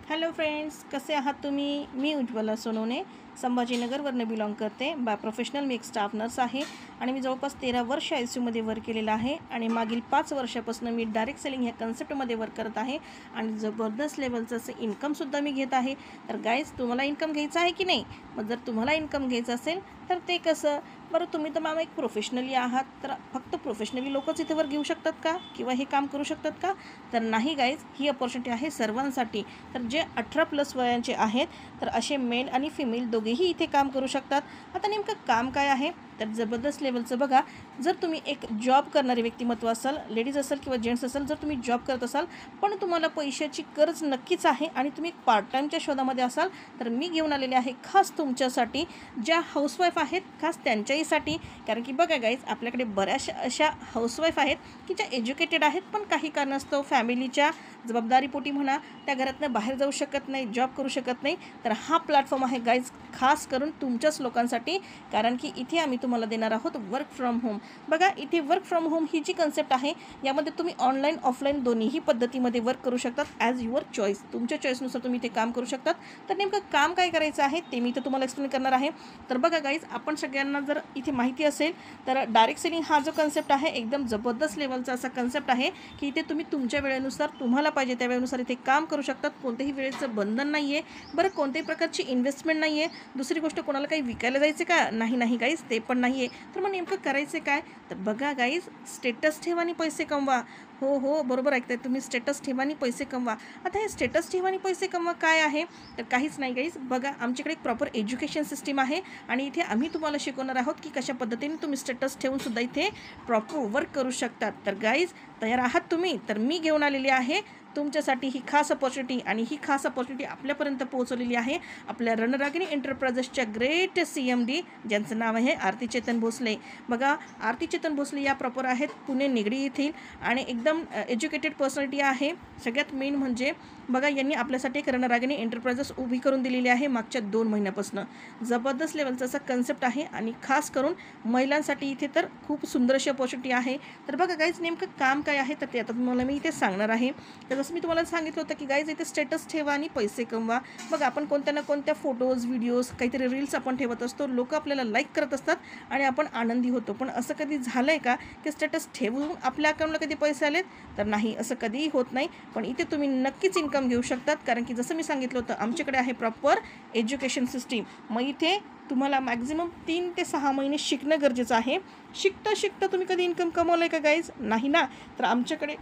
Hello friends, कसे आहात तुम्ही? मी उज्ज्वला सोनवणे संभाजीनगरवरनं बिलॉंग करते. बाय प्रोफेशनल मी एक स्टाफ नर्स आहे आणि मी जवळपास 13 वर्ष ICUमध्ये वर्क केलेलं आहे आणि मागील 5 वर्षापासून मी डायरेक्ट सेलिंग ह्या कन्सेप्टमध्ये वर्क करत आहे आणि जबरदस्त लेवलचं असं इन्कमसुद्धा मी घेत आहे. तर गाईज, तुम्हाला इन्कम घ्यायचं आहे की नाही? मग जर तुम्हाला इन्कम घ्यायचं असेल तर ते कसं? बरं, तुम्ही तर मॅम एक प्रोफेशनली आहात, तर फक्त प्रोफेशनली लोकच इथे वर्क घेऊ शकतात का? किंवा हे काम करू शकतात का? तर नाही गाईज, ही अपॉर्च्युनिटी आहे सर्वांसाठी. तर जे 18+ वयाचे आहेत, तर असे मेल आणि फिमेल दोघेही इथे काम करू शकतात. आता नेमकं काम काय आहे? तर जबरदस्त लेवलचं बघा. जर तुम्ही एक जॉब करणारे व्यक्तिमत्व असाल, लेडीज असाल किंवा जेंट्स असाल, जर तुम्ही जॉब करत असाल पण तुम्हाला पैशाची गरज नक्कीच आहे आणि तुम्ही पार्ट टाईमच्या शोधामध्ये असाल, तर मी घेऊन आलेले आहे खास तुमच्यासाठी, ज्या हाऊसवाईफ आहेत खास त्यांच्याहीसाठी. कारण की बघा गाईज, आपल्याकडे बऱ्याचशा अशा हाऊसवाईफ आहेत की ज्या एज्युकेटेड आहेत पण काही कारणास्तव फॅमिलीच्या जबाबदारीपोटी म्हणा, त्या घरातनं बाहेर जाऊ शकत नाही, जॉब करू शकत नाही. तर हा प्लॅटफॉर्म आहे गाईज खास करून तुमच्याच लोकांसाठी. कारण की इथे आम्ही तुम्हाला देणार आहोत वर्क फ्रॉम होम. बघा, इथे वर्क फ्रॉम होम ही जी कन्सेप्ट आहे, यामध्ये तुम्ही ऑनलाईन ऑफलाईन दोन्हीही पद्धतीमध्ये वर्क करू शकतात. ॲज युअर चॉईस, तुमच्या चॉईसनुसार तुम्ही इथे काम करू शकतात. तर नेमकं काम काय करायचं आहे ते मी इथं तुम्हाला एक्सप्लेन करणार आहे. तर बघा गाईज, आपण सगळ्यांना जर इथे माहिती असेल तर डायरेक्ट सेलिंग हा जो कन्सेप्ट आहे एकदम जबरदस्त लेवलचा असा कन्सेप्ट आहे की इथे तुम्ही तुमच्या वेळेनुसार तुम्हाला पाहिजे त्या वेळेनुसार इथे काम करू शकतात. कोणत्याही वेळेचं बंधन नाही आहे. बरं, कोणत्याही प्रकारची इन्व्हेस्टमेंट नाही आहे. दुसरी गोष्ट, कोणाला काही विकायला जायचं का? नाही गाईज, ते पण नाही आहे. तर मग नेमकं करायचं काय? तर बघा गाईज, स्टेटस ठेवा आणि पैसे कमवा. हो, बरोबर ऐकताय तुम्ही, स्टेटस ठेवा आणि पैसे कमवा. आता हे स्टेटस ठेवा आणि पैसे कमवा काय आहे? तर काहीच नाही गाईज. बघा, आमच्याकडे एक प्रॉपर एज्युकेशन सिस्टीम आहे आणि इथे आम्ही तुम्हाला शिकवणार आहोत की कशा पद्धतीने तुम्ही स्टेटस ठेवूनसुद्धा इथे प्रॉपर वर्क करू शकतात. तर गाईज, तयार आहात तुम्ही? तर मी घेऊन आलेली आहे तुमच्यासाठी ही खास अपॉर्च्युनिटी आणि ही खास अपॉर्च्युनिटी आपल्यापर्यंत पोहोचवलेली आहे आपल्या रणरागिणी एंटरप्राइजेसच्या ग्रेट CMD, ज्यांचं नाव आहे आरती चेतन भोसले. बघा, आरती चेतन भोसले या प्रॉपर आहेत पुणे निगडी येथील आणि एकदम एज्युकेटेड पर्सनॅलिटी आहे. सगळ्यात मेन म्हणजे बघा, यांनी आपल्यासाठी एक रणरागिणी एंटरप्राइजेस उभी करून दिलेली आहे मागच्या 2 महिन्यापासून. जबरदस्त लेवलचा असा कन्सेप्ट आहे आणि खास करून महिलांसाठी इथे तर खूप सुंदर अशी अपॉर्च्युनिटी आहे. तर बघा गाईज, नेमकं काम काय आहे तर ते आता तुम्हाला मी इथे सांगणार आहे. तर जसं मी तुम्हाला सांगितलं होतं की गाईज, इथे स्टेटस ठेवा आणि पैसे कमवा. बघा, आपण कोणत्या ना कोणत्या फोटोज, व्हिडिओज, काहीतरी रील्स आपण ठेवत असतो. लोक आपल्याला लाईक करत असतात आणि आपण आनंदी होतो. पण असं कधी झालं आहे का की स्टेटस ठेवून आपल्या अकाउंटला कधी पैसे आलेत? तर नाही, असं कधीही होत नाही. पण इथे तुम्ही नक्कीच इन्कम घेऊ शकतात. कारण की जसं मी सांगितलं होतं, आमच्याकडे आहे प्रॉपर एज्युकेशन सिस्टीम. मग इथे तुम्हाला मॅक्झिमम 3 ते 6 महिने शिकणं गरजेचं आहे. शिकता तुम्ही कधी इन्कम कमवलं आहे का गाईज? नाही ना. तर आमच्याकडे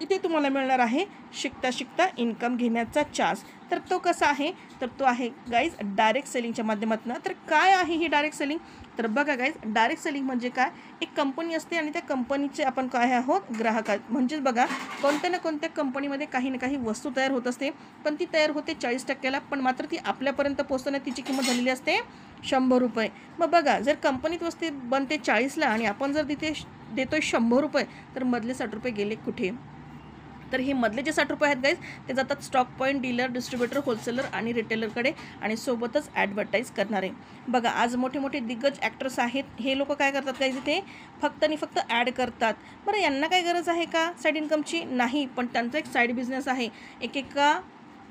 इथे तुम्हाला मिळणार आहे शिकता इन्कम घेण्याचा चान्स. तर तो कसा आहे? तर तो आहे गाईज डायरेक्ट सेलिंगच्या माध्यमातून. तर काय आहे ही डायरेक्ट सेलिंग? तर बघा गाईज, डायरेक्ट सेलिंग म्हणजे काय? एक कंपनी असते आणि त्या कंपनीचे आपण काय आहोत? ग्राहक आहोत. म्हणजेच बघा, कोणत्या ना कोणत्या कंपनीमध्ये काही ना काही वस्तू तयार होत असते, पण ती तयार होते 40%ला, पण मात्र ती आपल्यापर्यंत पोहोचवण्यात तिची किंमत झालेली असते 100 रुपये. मग बघा, जर कंपनीत वस्तू बनते 40ला आणि आपण जर तिथे देतोय 100 रुपये, तर मधले 60 रुपये गेले कुठे? तर हे मधले जे 60 रुपये आहेत गाईज, ते जातात stock point, dealer, distributor, wholesaler आणि रिटेलरकडे आणि सोबतच ॲडव्हर्टाईज करणारे. बघा, आज मोठे मोठे दिग्गज ॲक्टर्स आहेत, हे लोक काय करतात गाईज? इथे फक्त आणि फक्त ॲड करतात. बरं, यांना काय गरज आहे का साईड इन्कमची? नाही, पण त्यांचा एक साईड बिझनेस आहे. एकेका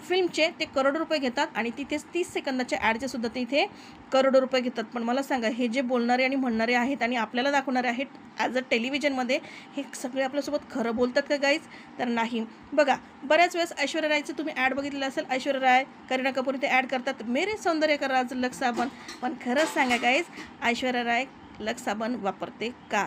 फिल्मचे ते करोडो रुपये घेतात आणि तिथेच 30 सेकंदाच्या ॲडचे सुद्धा ते इथे करोडो रुपये घेतात. पण मला सांगा, हे जे बोलणारे आणि म्हणणारे आहेत आणि आपल्याला दाखवणारे आहेत ॲज अ टेलिव्हिजनमध्ये, हे सगळे आपल्यासोबत खरं बोलतात का गाईज? तर नाही. बघा, बऱ्याच वेळेस ऐश्वर्या रायचं तुम्ही ॲड बघितलेलं असेल. ऐश्वर्या राय, करीना कपूर इथे ॲड करतात, मेरे सौंदर्य का राज लक्स साबण. पण खरंच सांगा गाईज, ऐश्वर्या राय लक्स साबण वापरते का?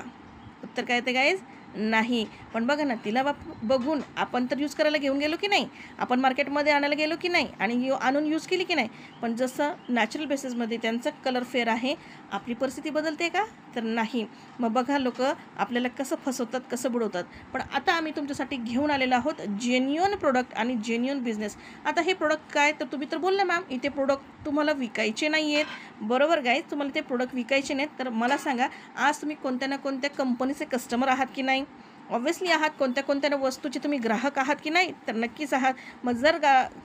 उत्तर काय येते गाईज? नाही. पण बघा ना, तिला बघून आपण तर यूज करायला घेऊन गेलो की नाही? आपण मार्केटमध्ये आणायला गेलो की नाही? आणि आणून यूज केली की नाही? पण जसं नॅचरल बेसिसमध्ये त्यांचा कलर फेअर आहे, आपली परिस्थिती बदलते का? तर नाही. मग बघा, लोक आपल्याला कसं फसवतात, कसं बुडवतात. पण आता आम्ही तुमच्यासाठी घेऊन आलेलो आहोत जेन्युअन प्रोडक्ट आणि जेन्युअन बिझनेस. आता हे प्रोडक्ट काय? तर तुम्ही तर बोलला मॅम, इथे प्रोडक्ट तुम्हाला विकायचे नाही आहेत. बरोबर गाईज, तुम्हाला ते प्रोडक्ट विकायचे नाहीत. तर मला सांगा, आज तुम्ही कोणत्या ना कोणत्या कंपनीचे कस्टमर आहात की नाही? ऑब्व्हियसली आहात. कोणत्या वस्तूचे तुम्ही ग्राहक आहात की नाही? तर नक्कीच आहात. मग जर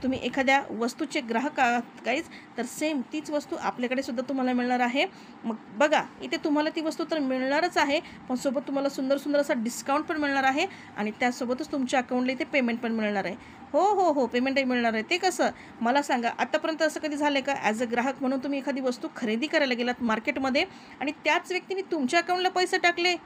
तुम्ही एखाद्या वस्तूचे ग्राहक आहात गाईज, तर सेम तीच वस्तू आपल्याकडे सुद्धा तुम्हाला मिळणार आहे. मग बघा, इथे तुम्हाला ती वस्तू तर मिळणारच आहे, पण सोबत तुम्हाला सुंदर असा डिस्काउंट पण मिळणार आहे आणि त्यासोबतच तुमच्या अकाउंटला इथे पेमेंट पण मिळणार आहे. हो हो हो, पेमेंटही मिळणार आहे. ते कसं मला सांगा, आतापर्यंत असं कधी झालं आहे का ॲज अ ग्राहक म्हणून तुम्ही एखादी वस्तू खरेदी करायला गेलात मार्केटमध्ये आणि त्याच व्यक्तीने तुमच्या अकाउंटला पैसे टाकले?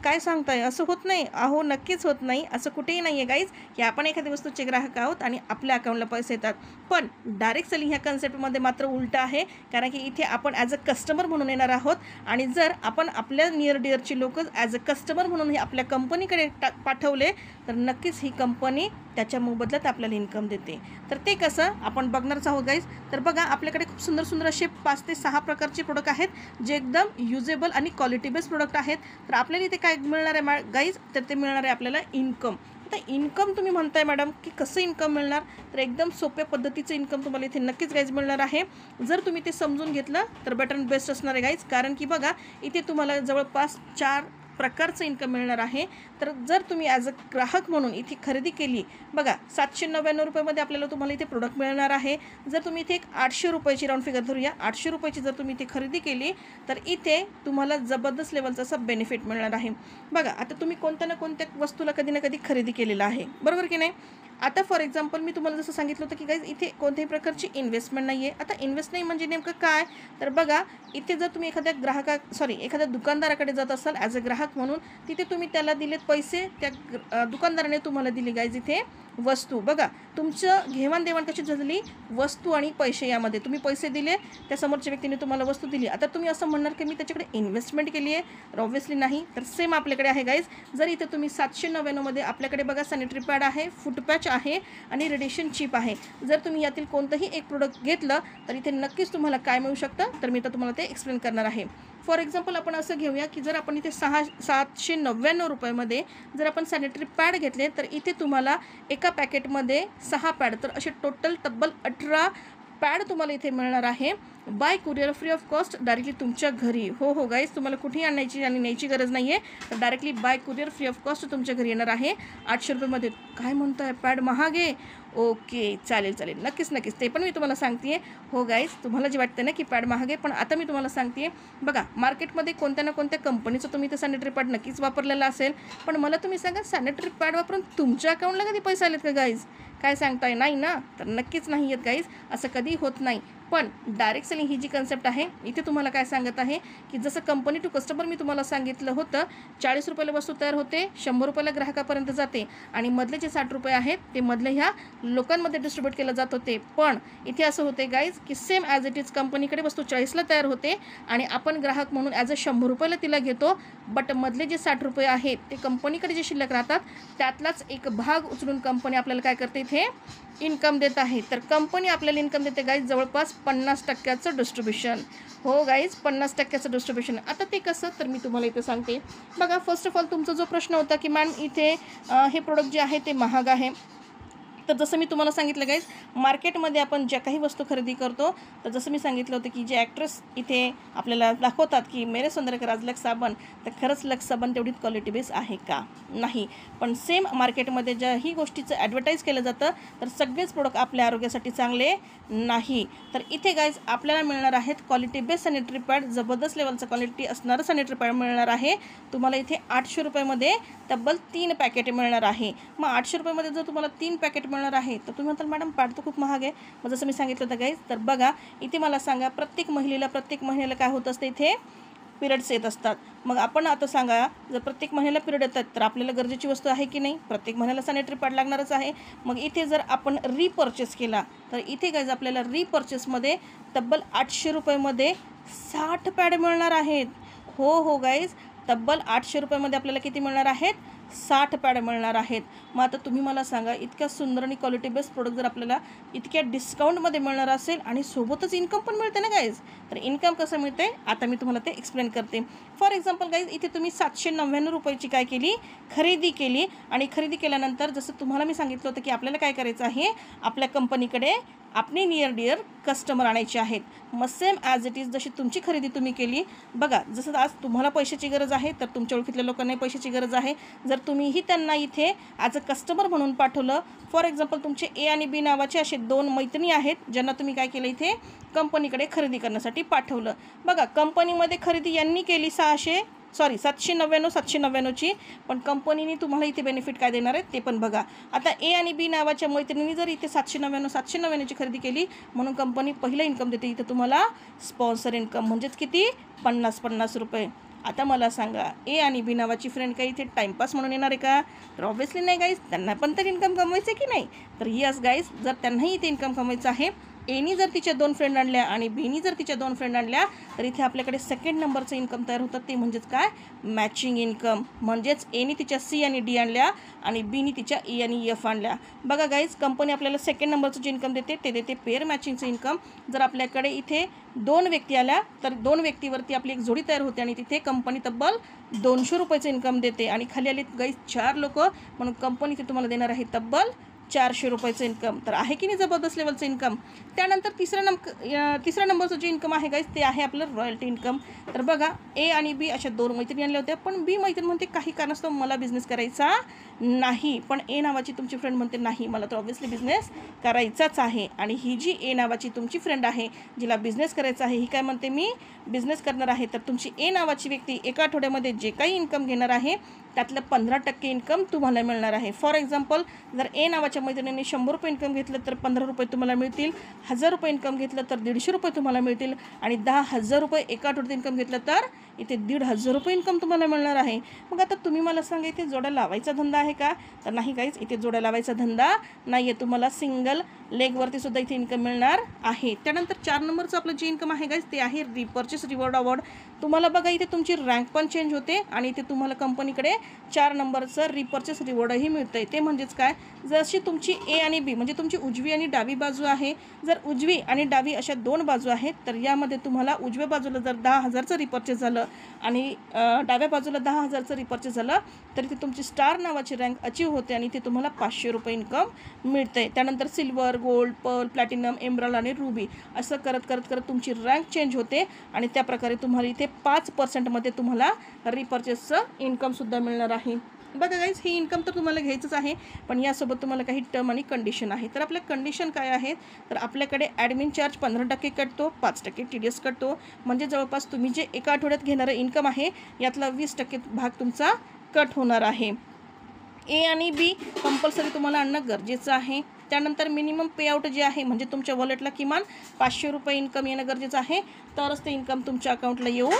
काय सांगताय? असं होत नाही. अहो नक्कीच होत नाही. असं कुठेही नाही आहे गाईज, की आपण एखाद्या वस्तूचे ग्राहक आहोत आणि आपल्या अकाउंटला पैसे येतात. पण डायरेक्ट सेलिंग ह्या कन्सेप्टमध्ये मात्र उलटं आहे. कारण की इथे आपण ॲज अ कस्टमर म्हणून येणार आहोत आणि जर आपण आपल्या नियर डिअरची लोकं ॲज अ कस्टमर म्हणून हे आपल्या कंपनीकडे पाठवले तर नक्कीच ही कंपनी त्याच्या मोबदल्यात आपल्याला इन्कम देते. तर ते कसं आपण बघणारच आहोत गाईज. तर बघा आपल्याकडे खूप सुंदर सुंदर असे 5 ते 6 प्रकारचे प्रोडक्ट आहेत जे एकदम युजेबल आणि क्वालिटी बेस्ड प्रोडक्ट आहेत. तर आपल्याला इथे काय मिळणार आहे गाईज, तर ते मिळणार आहे आपल्याला इन्कम. आता इन्कम तुम्ही म्हणताय मॅडम की कसं इन्कम मिळणार, तर एकदम सोप्या पद्धतीचं इन्कम तुम्हाला इथे नक्कीच गाईज मिळणार आहे. जर तुम्ही ते समजून घेतलं तर बेटर अँड बेस्ट असणार आहे गाईज. कारण की बघा इथे तुम्हाला जवळपास 4 प्रकारचं इन्कम मिळणार आहे. तर जर तुम्ही ॲज अ ग्राहक म्हणून इथे खरेदी केली, बघा 799 रुपयामध्ये आपल्याला तुम्हाला इथे प्रोडक्ट मिळणार आहे. जर तुम्ही इथे एक 800 रुपयाची राऊंड फिगर धरूया, 800 रुपयाची जर तुम्ही इथे खरेदी केली तर इथे तुम्हाला जबरदस्त लेवलचा असा बेनिफिट मिळणार आहे. बघा आता तुम्ही कोणत्या ना कोणत्या वस्तूला कधी ना कधी खरेदी केलेला आहे, बरोबर की नाही. आता फॉर एक्झाम्पल मी तुम्हाला जसं सांगितलं होतं की गाईज इथे कोणत्याही प्रकारची इन्व्हेस्टमेंट नाही आहे. आता इन्व्हेस्ट नाही म्हणजे नेमकं काय, तर बघा इथे जर तुम्ही एखाद्या दुकानदाराकडे जात असाल ॲज अ ग्राहक म्हणून, तिथे तुम्ही त्याला दिलेत पैसे, त्या दुकानदाराने तुम्हाला दिली गाईज इथे वस्तू. बघा तुमचं घेवाणदेवाण कशी झाली, वस्तू आणि पैसे यामध्ये. तुम्ही पैसे दिले, त्या समोरच्या व्यक्तीने तुम्हाला वस्तू दिली. आता तुम्ही असं म्हणणार की मी त्याच्याकडे इन्व्हेस्टमेंट केली आहे, ऑब्व्हियसली नाही. तर सेम आपल्याकडे आहे गाईज. जर इथे तुम्ही 799 आपल्याकडे बघा सॅनिटरी पॅड आहे, फूट पॅच आहे आणि रेडिएशन चिप आहे. जर तुम्ही यातील कोणतंही एक प्रोडक्ट घेतलं तर इथे नक्कीच तुम्हाला काय मिळू शकतं, तर मी तर तुम्हाला ते एक्सप्लेन करणार आहे. फॉर एक्झाम्पल आपण असं घेऊया की जर आपण इथे 799 रुपयामध्ये जर आपण सॅनिटरी पॅड घेतले तर इथे तुम्हाला एका पॅकेटमध्ये 6 पॅड, तर असे टोटल तब्बल 18 पॅड तुम्हाला इथे मिळणार आहे by courier free of cost directly तुमच्या घरी. हो हो गाईज, तुम्हाला कुठेही आणायची आणि न्यायची गरज नाही आहे. तर directly by courier free of cost तुमच्या घरी येणार आहे 800 रुपयामध्ये. काय म्हणताय, पॅड महाग आहे? ओके चालेल चालेल, नक्कीच नक्कीच ते पण मी तुम्हाला सांगते आहे. हो गाईज, तुम्हाला जे वाटतं ना की पॅड महाग आहे, पण आता मी तुम्हाला सांगते आहे बघा मार्केटमध्ये कोणत्या ना कोणत्या कंपनीचं तुम्ही ते सॅनिटरी पॅड नक्कीच वापरलेला असेल. पण मला तुम्ही सांगा सॅनिटरी पॅड वापरून तुमच्या अकाउंटला कधी पैसे आलेत का गाईज? काय सांगताय, नाही ना? तर नक्कीच नाही आहेत गाईज, असं कधी होत नाही. पण डायरेक्ट सेलिंग ही जी कन्सेप्ट आहे इथे तुम्हाला काय सांगत आहे की जसं कंपनी टू कस्टमर मी तुम्हाला सांगितलं होतं, 40 रुपयाला वस्तू तयार होते, 100 रुपयाला ग्राहकापर्यंत जाते आणि मधले जे 60 रुपये आहेत ते मधले ह्या लोकांमध्ये डिस्ट्रीब्यूट केलं जात होते. पण इथे असं होते गाईज की सेम ॲज इट इज कंपनीकडे वस्तू 40ला तयार होते आणि आपण ग्राहक म्हणून ॲज अ 100 रुपयाला तिला घेतो. बट मधले जे 60 रुपये आहेत ते कंपनीकडे जे शिल्लक राहतात त्यातलाच एक भाग उचलून कंपनी आपल्याला काय करते, इथे इन्कम देत आहे. तर कंपनी आपल्याला इन्कम देते गाईज जवळपास 50% डिस्ट्रीब्युशन. हो गाईज, 50% डिस्ट्रीब्युशन. आता ते कसं, तर मी तुम्हाला इथे सांगते. बघा फर्स्ट ऑफ ऑल तुमचा जो प्रश्न होता की मॅम इथे हे प्रोडक्ट जे आहे ते महाग आहे. तर जसं मी तुम्हाला सांगितलं गाईज, मार्केटमध्ये आपण ज्या काही वस्तू खरेदी करतो, तर जसं मी सांगितलं होतं की जे ॲक्ट्रेस इथे आपल्याला दाखवतात की मेरे सुंदर राज लक्स साबण, तर खरंच लक्स साबण तेवढी क्वालिटी बेस आहे का? नाही. पण सेम मार्केटमध्ये ज्याही गोष्टीचं ॲडव्हर्टाईज केलं जातं तर सगळेच प्रोडक्ट आपल्या आरोग्यासाठी चांगले नाही. तर इथे गाईज आपल्याला मिळणार आहेत क्वालिटी बेस सॅनिटरी पॅड, जबरदस्त लेवलचं क्वालिटी असणारं सॅनिटरी पॅड मिळणार आहे तुम्हाला इथे 800 रुपयामध्ये तब्बल 3 पॅकेट मिळणार आहे. मग 800 रुपयामध्ये जर तुम्हाला 3 पॅकेट मिळणार आहे तर तुम्ही म्हणताल मॅडम पॅड तर खूप महाग आहे. मग जसं मी सांगितलं होतं गाईज, तर बघा इथे मला सांगा प्रत्येक महिन्याला काय होत असतं, इथे पिरियड्स येत असतात. मग आपण आता सांगा जर प्रत्येक महिन्याला पिरियड येतात तर आपल्याला गरजेची वस्तू आहे की नाही, प्रत्येक महिन्याला सॅनिटरी पॅड लागणारच आहे. मग इथे जर आपण रिपर्चेस केला तर इथे गाईज आपल्याला रिपर्चेसमध्ये तब्बल 800 रुपयामध्ये 60 पॅड मिळणार आहेत. हो हो गाईज, तब्बल 800 रुपयामध्ये आपल्याला किती मिळणार आहेत, 60 पॅड मिळणार आहेत. मग आता तुम्ही मला सांगा इतक्या सुंदर आणि क्वालिटी बेस्ट प्रोडक्ट जर आपल्याला इतक्या डिस्काउंटमध्ये मिळणार असेल आणि सोबतच इन्कम पण मिळते ना गाईज, तर इन्कम कसं मिळते आता मी तुम्हाला ते एक्सप्लेन करते. फॉर एक्झाम्पल गाईज इथे तुम्ही 799 रुपयाची काय केली, खरेदी केली आणि खरेदी केल्यानंतर जसं तुम्हाला मी सांगितलं होतं की आपल्याला काय करायचं आहे, आपल्या कंपनीकडे आपले नियर डिअर कस्टमर आणायचे आहेत. मग सेम ॲज इट इज जशी तुमची खरेदी तुम्ही केली, बघा जसं आज तुम्हाला पैशाची गरज आहे तर तुमच्या ओळखीतल्या लोकांनाही पैशाची गरज आहे. जर तुम्हीही त्यांना इथे ॲज अ कस्टमर म्हणून पाठवलं, फॉर एक्झाम्पल तुमचे ए आणि बी नावाचे असे 2 मैत्रिणी आहेत ज्यांना तुम्ही काय केलं, इथे कंपनीकडे खरेदी करण्यासाठी पाठवलं. बघा कंपनीमध्ये खरेदी यांनी केली सॉरी 799ची, पण कंपनीने तुम्हाला इथे बेनिफिट काय देणार आहे ते पण बघा. आता ए आणि बी नावाच्या मैत्रिणींनी जर इथे 799ची खरेदी केली म्हणून कंपनी पहिलं इन्कम देते इथे तुम्हाला स्पॉन्सर इन्कम, म्हणजेच किती 50 रुपये. आता मला सांगा, ए आणि बी नावाची फ्रेंड काही इथे टाईमपास म्हणून येणार आहे का? तर ऑब्व्हियसली नाही गाईज, त्यांना पण तर इन्कम कमवायचं आहे की नाही. तर यस गाईज, जर त्यांनाही इथे इन्कम कमवायचं आहे, एनी जर तिच्या 2 फ्रेंड आणल्या आणि बीनी जर तिच्या 2 फ्रेंड आणल्या, तर इथे आपल्याकडे सेकंड नंबरचं इन्कम तयार होतं. ते म्हणजेच काय, मॅचिंग इन्कम. म्हणजेच एनी तिच्या सी आणि डी आणल्या आणि बीनी तिच्या ई आणि एफ आणल्या. बघा गाईज, कंपनी आपल्याला सेकंड नंबरचं जे इन्कम देते ते देते पेअर मॅचिंगचं इन्कम. जर आपल्याकडे इथे 2 व्यक्ती आल्या तर 2 व्यक्तीवरती आपली एक जोडी तयार होते आणि तिथे कंपनी तब्बल 200 रुपयाचं इन्कम देते. आणि खाली आले गाईज 4 लोक, म्हणून कंपनी इथे तुम्हाला देणार आहे तब्बल 400 रुपयाचं इन्कम. तर आहे की नाही जबरदस्त लेवलचं इन्कम. त्यानंतर तिसऱ्या नंबरचं जे इन्कम आहे गाईज ते आहे आपलं रॉयल्टी इन्कम. तर बघा, ए आणि बी अशा 2 मैत्रिणी आणल्या होत्या, पण बी मैत्रीण म्हणते काही कारणास्तव मला बिझनेस करायचा नाही, पण ए नावाची तुमची फ्रेंड म्हणते नाही, मला तर ऑब्व्हियसली बिझनेस करायचाच आहे. आणि ही जी ए नावाची तुमची फ्रेंड आहे जिला बिझनेस करायचा आहे, ही काय म्हणते मी बिझनेस करणार आहे. तर तुमची ए नावाची व्यक्ती एका आठवड्यामध्ये जे काही इन्कम घेणार आहे त्यातलं 15% इन्कम तुम्हाला मिळणार आहे. फॉर एक्झाम्पल, जर ए नावाच्या मैत्रिणींनी 100 रुपये इन्कम घेतलं तर 15 रुपये तुम्हाला मिळतील. 1000 रुपये इन्कम घेतलं तर 150 रुपये तुम्हाला मिळतील. आणि 10,000 रुपये एका आठवड्यात इन्कम घेतलं तर इथे 1,500 रुपये इन्कम तुम्हाला मिळणार आहे. मग आता तुम्ही मला सांगा, इथे जोड्या लावायचा धंदा आहे का? तर नाही काहीच, इथे जोड्या लावायचा धंदा नाही आहे. तुम्हाला सिंगल लेगवरती सुद्धा इथे इन्कम मिळणार आहे. त्यानंतर 4 नंबरचं आपलं जे इन्कम आहे गाईज ते आहे रिपर्चेस रिवॉर्ड अवॉर्ड. तुम्हाला बघा, इथे तुमची रँक पण चेंज होते आणि इथे तुम्हाला कंपनीकडे 4 नंबरचं रिपर्चेस रिवॉर्डही मिळतं आहे. ते म्हणजेच काय, जशी तुमची ए आणि बी म्हणजे तुमची उजवी आणि डावी बाजू आहे, जर उजवी आणि डावी अशा 2 बाजू आहेत, तर यामध्ये तुम्हाला उजव्या बाजूला जर 10,000चं रिपर्चेस झालं आणि डाव्या बाजूला 10,000चं रिपर्चेस झालं तर इथे तुमची स्टार नावाची रँक अचीव होते आणि इथे तुम्हाला 500 रुपये इन्कम मिळते. त्यानंतर silver, gold, pearl, platinum, emerald आणि रुबी असं करत करत करत तुमची रँक चेंज होते आणि त्याप्रकारे तुम्हाला इथे 5% तुम्हाला रिपर्चेसचं इन्कमसुद्धा मिळणार आहे. बघा गाईज, ही इन्कम तर तुम्हाला घ्यायचंच आहे, पण यासोबत तुम्हाला काही टर्म आणि कंडिशन आहे. तर आपल्या कंडिशन काय आहेत, तर आपल्याकडे ॲडमिन चार्ज 15% कटतो, 5% TDS कटतो. म्हणजे जवळपास तुम्ही जे एका आठवड्यात घेणारं इन्कम आहे यातला 20% भाग तुमचा कट होणार आहे. ए आणि बी कंपल्सरी तुम्हाला आणणं गरजेचं आहे. त्यानंतर मिनिमम पेआउट जे आहे म्हणजे तुमच्या वॉलेटला किमान 500 रुपये इन्कम येणं गरजेचं आहे, तरच ते इन्कम तुमच्या अकाउंटला येऊ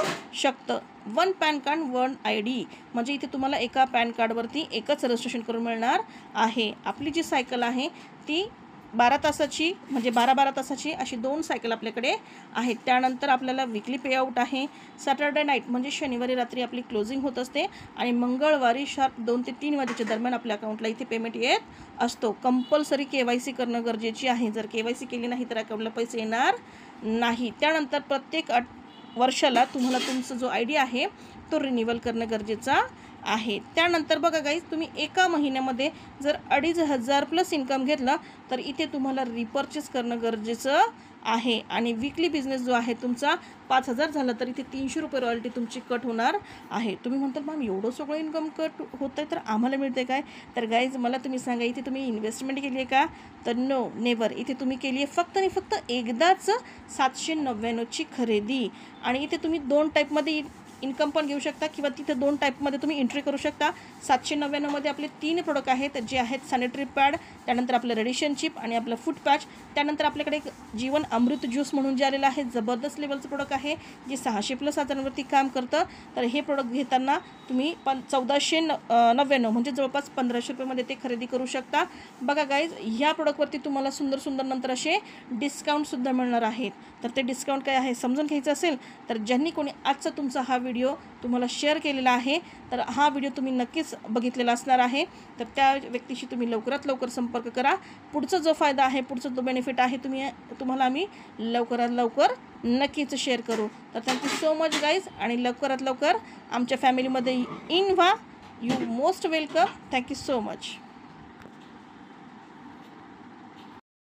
शकतं. 1 पॅन कार्ड 1 ID, म्हणजे इथे तुम्हाला एका पॅन कार्डवरती एकच रजिस्ट्रेशन करून मिळणार आहे. आपली जी सायकल आहे ती 12 तासाची, म्हणजे 12 तासाची अशी 2 सायकल आपल्याकडे आहेत. त्यानंतर आपल्याला विकली पेआउट आहे. सॅटर्डे नाईट म्हणजे शनिवारी रात्री आपली क्लोजिंग होत असते आणि मंगळवारी शार्प 2 ते 3 वाजेच्या दरम्यान आपल्या अकाउंटला इथे पेमेंट येत असतो. कंपल्सरी KYC करणं गरजेची आहे. जर KYC केली नाही तर अकाउंटला पैसे येणार नाही. त्यानंतर प्रत्येक वर्षाला तुम्हाला तुमचा जो ID आहे तो रिन्युअल करणं गरजेचा आहे. त्यानंतर बघा गाईज, तुम्ही एका महिन्यामध्ये जर 2,500 प्लस इन्कम घेतलं तर इथे तुम्हाला रिपर्चेस करणं गरजेचं आहे. आणि विकली बिझनेस जो आहे तुमचा 5,000 झाला तर इथे 300 रुपये रॉयल्टी तुमची कट होणार आहे. तुम्ही म्हणता मॅम एवढं सगळं इन्कम कट होतं आहे तर आम्हाला मिळते काय? तर गाईज मला तुम्ही सांगा, इथे तुम्ही इन्व्हेस्टमेंट केली आहे का? तर नो, नेवर. इथे तुम्ही केली आहे फक्त आणि फक्त एकदाच 799ची खरेदी. आणि इथे तुम्ही 2 टाईपमध्ये इन्कम पण घेऊ शकता किंवा तिथे 2 टाईपमध्ये तुम्ही एंट्री करू शकता. 799मध्ये आपले 3 प्रोडक्ट आहेत जे आहेत सॅनिटरी पॅड, त्यानंतर आपलं रेडिशन चिप आणि आपलं फूट पॅच. त्यानंतर आपल्याकडे एक जीवन अमृत ज्यूस म्हणून जे आलेलं आहे, जबरदस्त लेवलचं प्रोडक्ट आहे जे 600+ आजारांवरती काम करतं. तर हे प्रोडक्ट घेताना तुम्ही 1499 म्हणजे जवळपास 1500 रुपयेमध्ये ते खरेदी करू शकता. बघा गाईज, ह्या प्रोडक्टवरती तुम्हाला सुंदर सुंदर नंतर असे डिस्काउंटसुद्धा मिळणार आहेत. तर ते डिस्काउंट काय आहे समजून घ्यायचं असेल तर ज्यांनी कोणी आजचा तुमचा हा व्हिडिओ तुम्हाला शेअर केलेला आहे तर हा व्हिडिओ तुम्ही नक्कीच बघितलेला असणार आहे. तर त्या व्यक्तीशी तुम्ही लवकरात लवकर संपर्क करा. पुढचा जो फायदा आहे, पुढचा जो बेनिफिट आहे तुम्हाला आम्ही लवकरात लवकर नक्कीच शेअर करू. तर थँक्यू सो मच गाईज, आणि लवकरात लवकर आमच्या फॅमिलीमध्ये इन व्हा. You most welcome. Thank you so much.